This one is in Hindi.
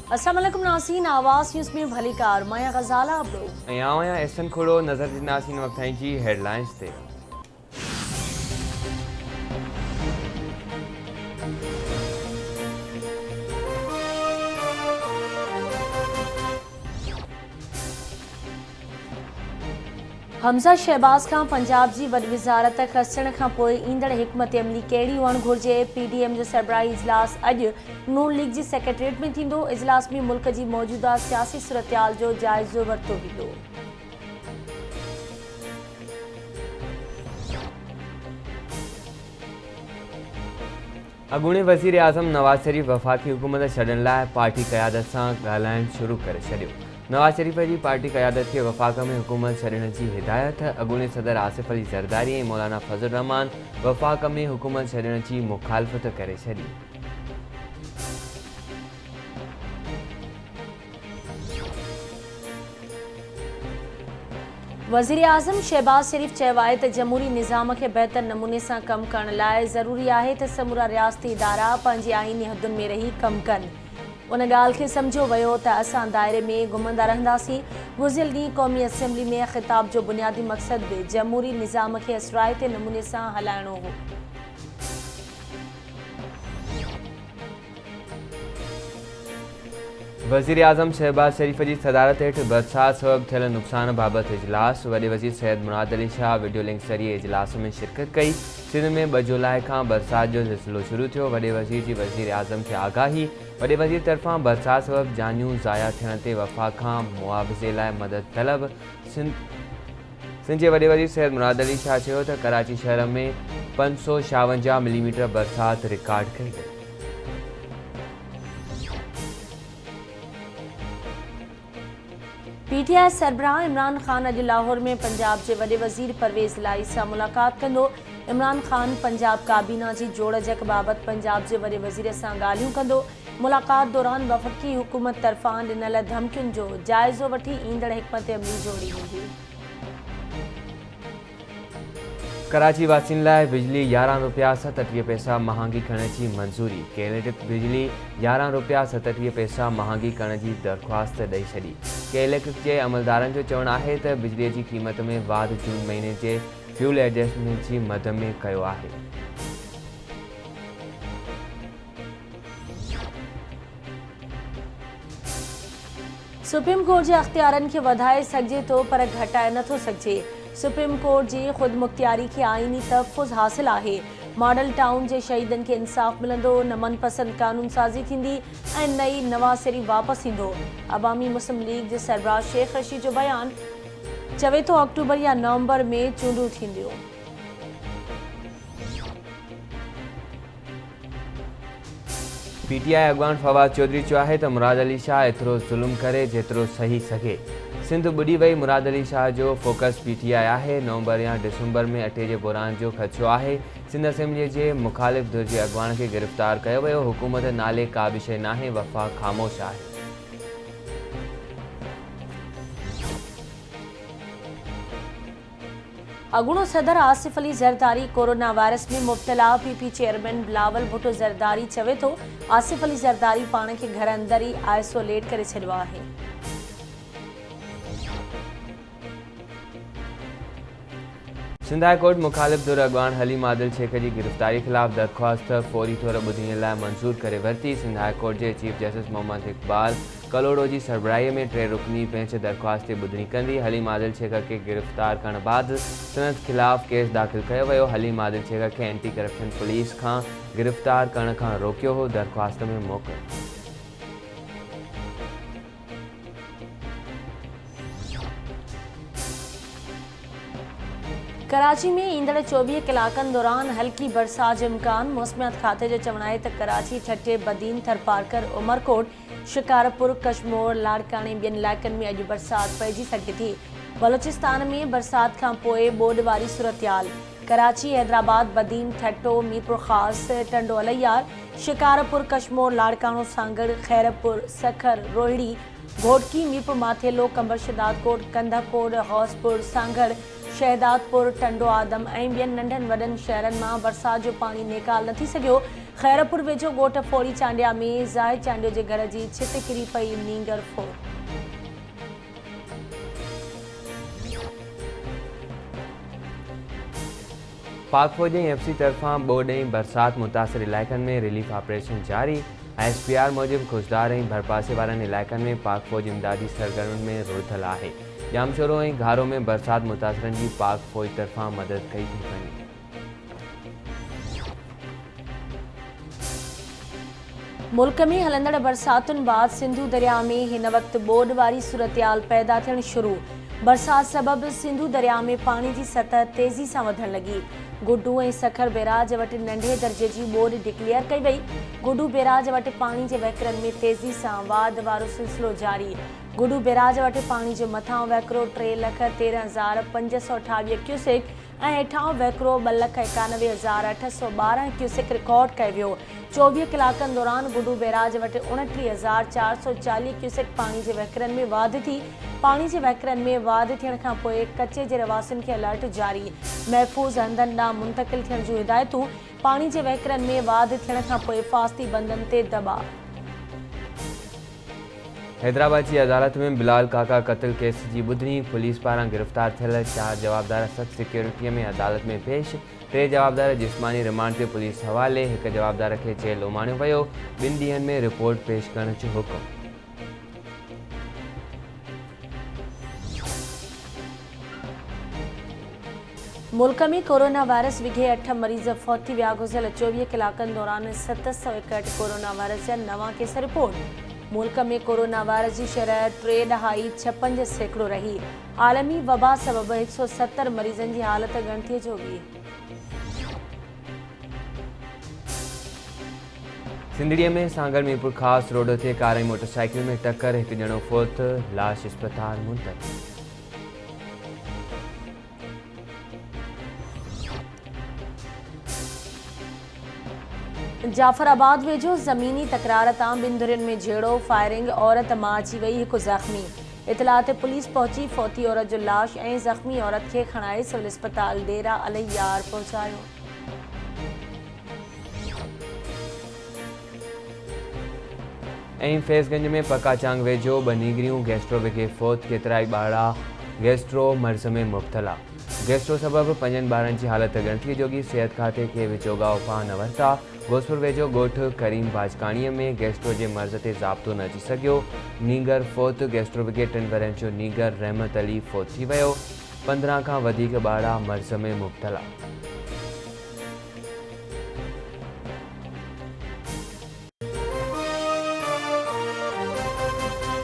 अस्सलाम वालेकुम नाज़रीन, आवाज़ न्यूज़ में भली कार माया गज़ाला आप लोग आया एसन खोड़ो नज़र नासीन वक्त जी हेडलाइंस ते हमज़ा शहबाज खां पंजाब जी वॾी वज़ारत खसण खां पोइ ईंदड़ हिकमत अमली कहिड़ी हुअणु घुरिजे। PDM जो सरबराही इजलास अॼु नून लीग जी सेक्रेटरीट में थींदो। इजलास में मुल्क जी मौजूदा सियासी सूरतहाल जो जाइज़ो वरितो वेंदो। अॻूणे वज़ीर आज़म नवाज़ शरीफ़ वफ़ाक़ी हुकूमत छॾण लाइ पार्टी क़यादत सां ॻाल्हाइण शुरू करे छॾियो। नवाज़ शरीफ़ जी पार्टी क़यादत खे वफ़ाक़ में हुकूमत छॾण जी हिदायत। अॻूणे सदर आसिफ अली ज़रदारी ऐं मौलाना फज़ल रहमान वफ़ाक़ में हुकूमत छॾण जी मुखालफ़त करे छॾी। वज़ीर आज़म शहबाज शरीफ़ चयो आहे त जमहूरी निज़ाम खे बहितर नमूने सां कमु करण लाइ ज़रूरी आहे त समूरा रियासती इदारा पंहिंजी आईनी हदुनि में रही कमु कनि। उन ॻाल्हि खे सम्झो वियो त असां दायरे में घुमंदा रहंदासीं। गुज़िरियल ॾींहुं क़ौमी असेंबली में ख़िताब जो बुनियादी मक़सदु बि जमहूरी निज़ाम खे असराइते नमूने सां हलाइणो हो। वज़ीर आज़म शहबाज शरीफ़ की सदारत हेठि बरसात सबब थियल नुक़सान बाबति इजलास। वॾे वज़ीर सैयद मुराद अली शाह वीडियो लिंक ज़रिए इजलास में शिरकत कई। सिंध में 2 जुलाई खां बरसात जो सिलसिलो शुरू थियो। वॾे वज़ीर जी वज़ीर आज़म खे आगाही। वॾे वज़ीर तरफ़ां बरसात सबब जानियूं ज़ाया थियण ते वफ़ा खां मुआवज़े लाइ मदद तलब। सिंध जे वॾे वज़ीर सैयद मुराद अली शाह चयो त कराची शहर में 556 मिलीमीटर बरसात रिकॉर्ड कई वई। PTI सरबराह इमरान खान अॼु लाहौर में पंजाब जे वॾे वज़ीर परवेज़ इलाही सां मुलाक़ात कंदो। इमरान खान पंजाब काबीना जी जोड़जक बाबति पंजाब जे वॾे वज़ीर सां ॻाल्हियूं कंदो। मुलाक़ात दौरान वफ़ाक़ी हुकूमत तरफ़ां ॾिनल धमकियुनि जो जाइज़ो वठी ईंदड़ हिकमत अमली जोड़ी वेंदी। कराची वासियुनि लाइ बिजली 11 रुपया 37 पैसा महांगी करण जी मंज़ूरी। कैबिनेट बिजली 11 रुपया 37 पैसा महांगी करण जी दरख़्वास्त ॾेई छॾी। कैबिनेट जे अमलदारनि जो चवणु आहे त बिजलीअ जी क़ीमत में वाध जून महीने जे फ्यूल एडजस्टमेंट जी मद में कयो आहे। सुप्रीम कोर्ट जे अख़्तियारनि खे वधाए सघिजे थो पर घटाए नथो सघिजे। सुप्रीम कोर्ट जी ख़ुदि मुख़्तियारी खे आईनी तहफ़्फ़ुज़ हासिल आहे। मॉडल टाउन जे शहीदनि खे इंसाफ़ मिलंदो, न मनपसंद कानून साज़ी थींदी ऐं नई नवाज़ शरीफ़ वापसि ईंदो। अवामी मुस्लिम लीग जे सरबराह शेख रशीद जो बयान चवे थो अक्टूबर या नवंबर में चूंडूं थींदियूं। PTI अॻवान फवाद चौधरी चयो आहे त मुराद अली शाह एतिरो ज़ुल्म करे जेतिरो सही सघे। सिंध ॿुॾी वई। मुराद अली शाह जो फोकस PTI आहे। नवंबर या दिसंबर में अटे जे बहिरान जो ख़दशो आहे। सिंध असेंबलीअ जे मुखालिफ़ धुर जे अॻवान खे गिरफ़्तार कयो वियो। हुकूमत नाले का बि शइ नाहे, वफ़ाक़ ख़ामोश आहे। अगुणो सदर आसिफ अली ज़रदारी कोरोना वायरस में मुब्तला। PP चेयरमैन बिलावल भुट्टो ज़रदारी चवे थो आसिफ अली ज़रदारी पाण खे घर अंदर ई आइसोलेट करे छॾियो आहे। सिंध हाई कोर्ट मुखालिफ़ धुर अॻवान हलीम आदिल शेख जी गिरफ़्तारी ख़िलाफ़ दरख़्वास्त फौरी तौर ॿुधण लाइ मंज़ूर करे वरिती। सिंध हाई कोर्ट जे चीफ जस्टिस मोहम्मद इक़बाल कलोड़ो जी सरबराहीअ में 3 रुकनी बेंच दरख़्वास्त ते ॿुधणी कंदी। हलीम आदिल शेख खे गिरफ़्तार करण बाद संदसि ख़िलाफ़ केस दाख़िल कयो वियो। हलीम आदिल शेख खे एंटी करप्शन पुलिस खां गिरफ़्तार करण खां रोकियो हो। दरख़्वास्त में मोकल कराची में ईंदड़ 24 कलाकनि दौरान हल्की बरसात जो इम्कान। मौसमियात खाते जो चवणु आहे त कराची, ठटे, बदीन, थरपारकर, उमरकोट, शिकारपुर, कशमोर, लाड़काने ॿियनि इलाइक़नि में अॼु बरसात पइजी सघे थी। बलोचिस्तान में बरसात खां पोइ ॿोॾि वारी सूरतहाल। कराची, हैदराबाद, बदीन, ठट्टो, मीरपुर ख़ासि, टंडो अलैयार, शिकारपुर, कशमोर, लाड़कानो, सांगड़, खैरपुर, सखर, रोहिड़ी, घोटकी, मीरपुर माथेलो, कंबर शदादकोट, कंधाकोट, हौसपुर, सांगड़, शहदादपुर, टंडो आदम ऐं ॿियनि नंढनि वॾनि शहरनि मां बरसात जो पाणी निकाल न थी सघियो। खैरपुर वेझो ॻोठ फोड़ी चांडिया में ज़ाहिद चांडियो जे घर जी छित किरी पई नींगर फोड़। पाक फौज ऐं एफसी तरफ़ां 2 ॾींहं बरसात मुतासिर इलाइक़नि में रिलीफ ऑपरेशन जारी। एसपीआर मूजिबि खुशदार ऐं भरपासे वारनि इलाइक़नि में पाक फौज इमदादी सरगर्मियुनि में रुधल आहे। जामशोरो ऐं घारो में बरसात मुतासिरनि जी पाक फौज तरफ़ां मदद कई थी वञे। मुल्क में हलंदड़ बरसातुनि बाद सिंधु दरिया में हिन वक़्तु ॿोॾि वारी सूरतयाल पैदा थियणु शुरू। बरसात सबबि सिंधु दरिया में पाणी जी सतह तेज़ी सां वधणु लॻी। गुड्डू ऐं सखर बैराज वटि नंढे दर्जे जी ॿोॾि डिक्लेयर कई वई। गुड्डू बैराज वटि पाणी जे वहिकरनि में तेज़ी सां वाध वारो सिलसिलो जारी। गुड्डू बैराज वटि पाणी जो मथां वहिकरो 3,13,528 क्यूसेक ऐं हेठां वहिकरो 2,91,812 क्यूसेक रिकॉर्ड कयो वियो। 24 कलाकनि दौरान गुड्डू बैराज वटि 29,440 क्यूसेक पाणी जे वहिकरनि में वाधि थी। पाणी जे वहिकरनि में वाधि थियण खां पोइ कचे जे रवासियुनि खे अलर्ट जारी। महफ़ूज़ हंधनि ॾांहुं मुंतक़िल थियण जूं हिदायतूं। पाणी जे वहिकरनि में वाधि थियण खां पोइ फास्ती बंदनि ते दॿा। हैदराबाद की अदालत में बिलाल काका कत्ल केस की ॿुधणी। पुलिस पारां गिरफ़्तार थियल 4 जवाबदार सख़्त सिक्योरिटीअ में अदालत में पेश। 3 जवाबदार जिस्मानी रिमांड ते पुलिस हवाले। 1 जवाबदार खे जेल उमाणियो वियो। 2 ॾींहनि में रिपोर्ट पेश करण जो हुकुम। मुल्क में कोरोना वायरस विघे 8 मरीज़ फौत थी विया। गुज़िरियल 24 कलाकनि दौरान 761 कोरोना वायरस जा नवां केस रिपोर्ट। मुल्क में कोरोना वायरस की शरह 3.56% रही। आलमी वबा सबब 170 मरीजन की हालत गणतीअ जोगी। सिंदड़ीअ में सांगल मीरपुर खास रोड ते कार ऐं मोटरसाइकिल में टक्कर। 1 ॼणो फौत, लाश अस्पताल मुंतक़िल। जाफराबाद वेझो ज़मीनी तकरार तां 2 धुरियुनि में झेड़ो, फायरिंग, औरत मां अची वई, 1 ज़ख़्मी। इतला ते पुलिस पहुची फौती औरत जो लाश ऐं ज़ख़्मी औरत खे खणाए सिविल अस्पताल डेरा अलैयार पहुचायो। ऐं फैज़गंज में पकाचांग वेझो 2 नीगरियूं गैस्ट्रो विघे फौत। केतिराई ॿारहा गैस्ट्रो मर्ज़ में मुब्तला। गैस्ट्रो सबब 5 ॿारनि जी हालत गणतीअ जोगी। सिहत खाते के विचोगा उपाउ न वरिता। गोसपुर वेझो ॻोठ करीम बाजकाणीअ में गैस्ट्रो जे मर्ज़ ते ज़ाब्तो न अची सघियो। नीगर फौत। गैस्ट्रो विघे 3 वरनि जो नीगर रहमत अली फौत थी वियो। 15 खां वधीक ॿारहा मर्ज़ में मुब्तला।